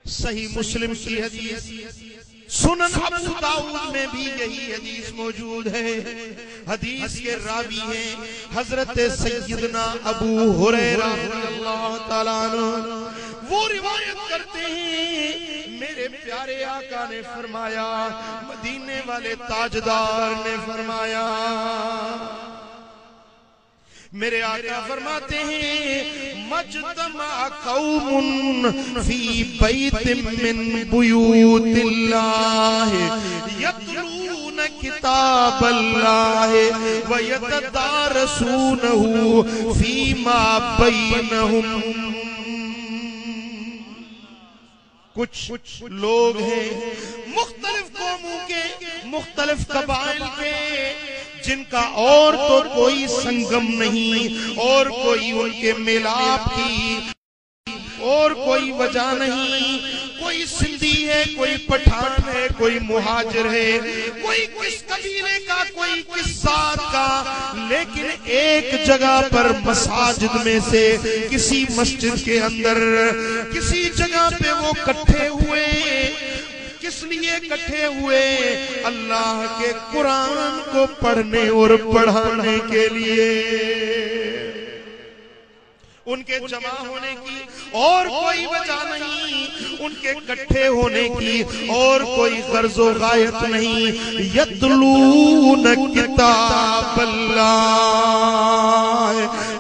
صحیح مسلم کی حدیث، سنن ابو داؤد میں بھی یہی حدیث موجود ہے۔ حدیث کے راوی ہیں حضرت سیدنا ابو ہریرہ رضی اللہ تعالیٰ عنہ۔ وہ روایت کرتے ہیں میرے پیارے آقا نے فرمایا، مدینے والے تاجدار نے فرمایا، میرے آقا فرماتے ہیں مجتمع قوم فی بیت من بیوت اللہ یتلون کتاب اللہ ویتدارسونہ فیما بینہم۔ کچھ لوگ ہیں مختلف قوموں کے، مختلف قبائل کے، جن کا اور تو کوئی سنگم نہیں، اور کوئی ان کے میلاپ کی اور کوئی وجہ نہیں، کوئی سندھی ہے، کوئی پٹھان ہے، کوئی مہاجر ہے، کوئی کس قبیلے کا، کوئی کس ذات کا، لیکن ایک جگہ پر مساجد میں سے کسی مسجد کے اندر کسی جگہ پہ وہ اکٹھے ہوئے۔ کس لیے اکٹھے ہوئے؟ اللہ کے قرآن کو پڑھنے اور پڑھانے کے لیے۔ ان کے جمع ہونے کی اور کوئی وجہ نہیں، ان کے اکٹھے ہونے کی اور کوئی غرض و غایت نہیں۔ یتلون کتاب اللہ،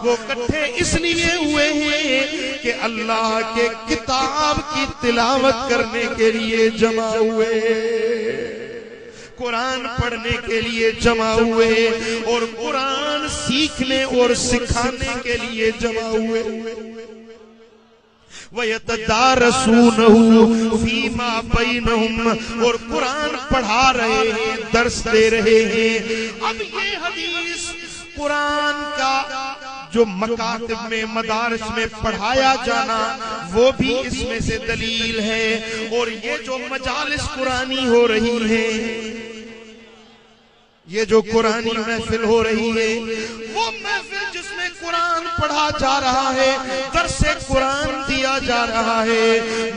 وہ اکٹھے اس لیے ہوئے ہیں کہ اللہ کے کتاب کی تلاوت کرنے کے لیے جمع ہوئے، قرآن پڑھنے کے لیے جمع ہوئے، اور قرآن سیکھنے اور سکھانے کے لیے جمع ہوئے۔ وَيَتَدَارَسُونَهُ فِيمَا بَيْنَهُمْ، اور قرآن پڑھا رہے ہیں، درس دے رہے ہیں۔ اب یہ حدیث قرآن کا جو مکاتب میں، مدارس میں پڑھایا جانا، وہ بھی اس میں سے دلیل ہے۔ اور یہ جو مجالس قرآنی ہو رہی ہیں، یہ جو قرآنی محفل ہو رہی ہے، وہ محفل جس میں قرآن پڑھا جا رہا ہے، درس قرآن دیا جا رہا ہے،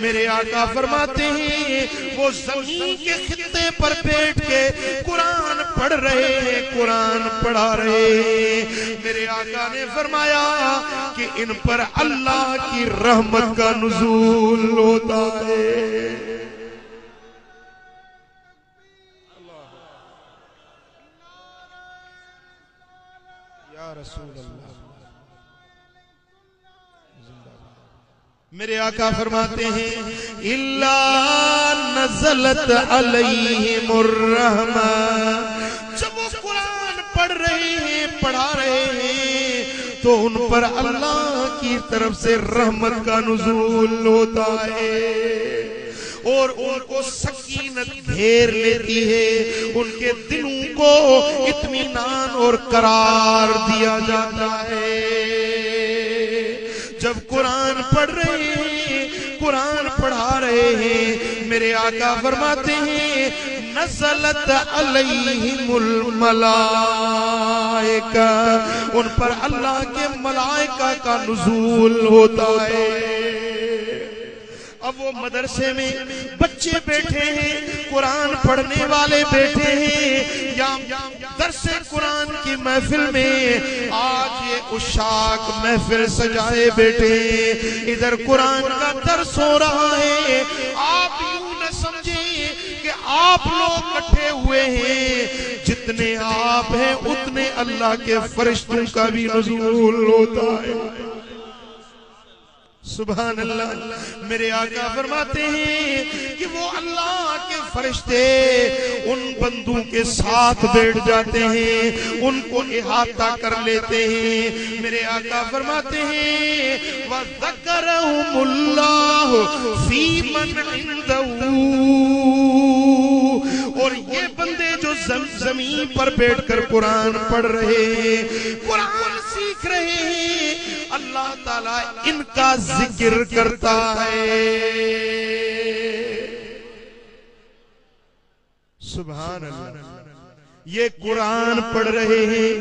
میرے آقا فرماتے ہیں وہ زمین کے خطے پر بیٹھ کے قرآن پڑھ رہے ہیں، قرآن پڑھا رہے ہیں۔ میرے آقا نے فرمایا کہ ان پر اللہ کی رحمت کا نزول ہوتا ہے۔ رسول اللہ، میرے آقا فرماتے ہیں اِلَّا نَزَلَتْ عَلَيْهِمُ الرَّحْمَةُ، جب وہ قرآن پڑھ رہے ہیں، پڑھا رہے ہیں، تو ان پر اللہ کی طرف سے رحمت کا نزول ہوتا ہے، اور ان کو سکینت گھیر لیتی ہے، ان کے دلوں کو اطمینان اور قرار دیا جاتا ہے۔ جب قرآن پڑھ رہے ہیں، قرآن پڑھا رہے ہیں، میرے آقا فرماتے ہیں نزلت علیہم الملائکہ، ان پر اللہ کے ملائکہ کا نزول ہوتا ہے۔ اب وہ مدرسے میں بچے بیٹھے ہیں، قرآن پڑھنے والے بیٹھے ہیں، یا درس قرآن کی محفل میں آج یہ عشاق محفل سجائے بیٹھے ہیں، ادھر قرآن کا درس ہو رہا ہے۔ آپ یوں نہ سمجھیں کہ آپ لوگ اکٹھے ہوئے ہیں، جتنے آپ ہیں اتنے اللہ کے فرشتوں کا بھی نزول ہوتا ہے۔ سبحان اللہ، میرے آقا فرماتے ہیں کہ وہ اللہ کے فرشتے ان بندوں کے ساتھ بیٹھ جاتے ہیں، ان کو احاطہ کر لیتے ہیں۔ میرے آقا فرماتے ہیں وَذَكَرَهُمُ اللَّهُ فِي مَنْ عِنْدَهُ، اور یہ بندے جو زمین پر بیٹھ کر قرآن پڑھ رہے ہیں، قرآن سیکھ رہے ہیں، اللہ تعالیٰ ان کا ذکر کرتا ہے۔ سبحان اللہ، یہ قرآن پڑھ رہے ہیں،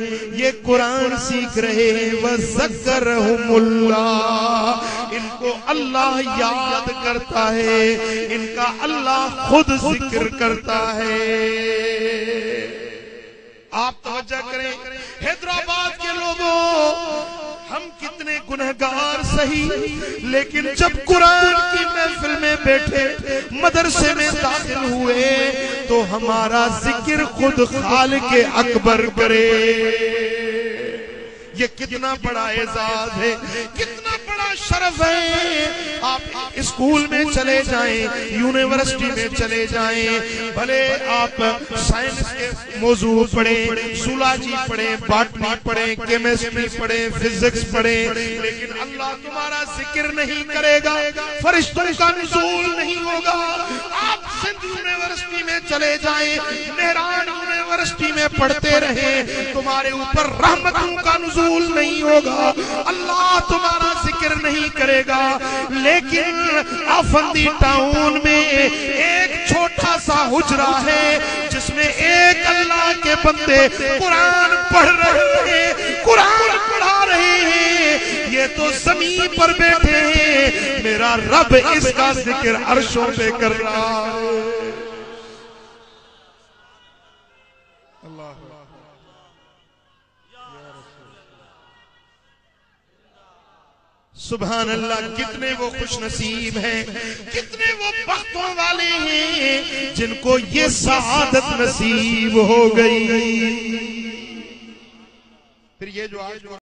یہ قرآن سیکھ رہے ہیں۔ وَذَكَرَهُمُ اللَّهُ، ان کو اللہ یاد کرتا ہے، ان کا اللہ خود ذکر کرتا ہے۔ آپ توجہ کریں حیدرآباد کے لوگوں، ہم کتنے گنہگار سہی، لیکن جب قرآن کی محفل میں بیٹھے، مدرسے میں داخل ہوئے، تو ہمارا ذکر خود خالق اکبر کرے۔ یہ کتنا بڑا اعزاز ہے، کتنا بڑا شرف ہے۔ آپ اسکول میں چلے جائیں، یونیورسٹی میں چلے جائیں، بھلے آپ سائنس کے موضوع پڑھیں، زولاجی پڑھیں، باٹنی پڑھیں، کیمسٹری پڑھیں، فزکس پڑھیں، لیکن اللہ تمہارا ذکر نہیں کرے گا، فرشتوں کا نزول نہیں ہوگا۔ آپ سندھ یونیورسٹی میں چلے جائیں، مہران یونیورسٹی میں پڑھتے رہیں، تمہارے اوپر رحمتوں کا نزول نہیں ہوگا، اللہ تمہارا ذکر نہیں کرے گا۔ لیکن آفندی ٹاؤن میں ایک چھوٹا سا حجرہ ہے جس میں ایک اللہ کے بندے قرآن پڑھ رہے ہیں، قرآن پڑھا رہے ہیں، یہ تو زمین پر بیٹھے ہیں، میرا رب اس کا ذکر عرشوں پہ کر رہا ہے۔ سبحان اللہ، کتنے وہ خوش نصیب ہیں، کتنے وہ بختوں والے ہیں جن کو یہ سعادت نصیب ہو گئی۔ پھر یہ جو آج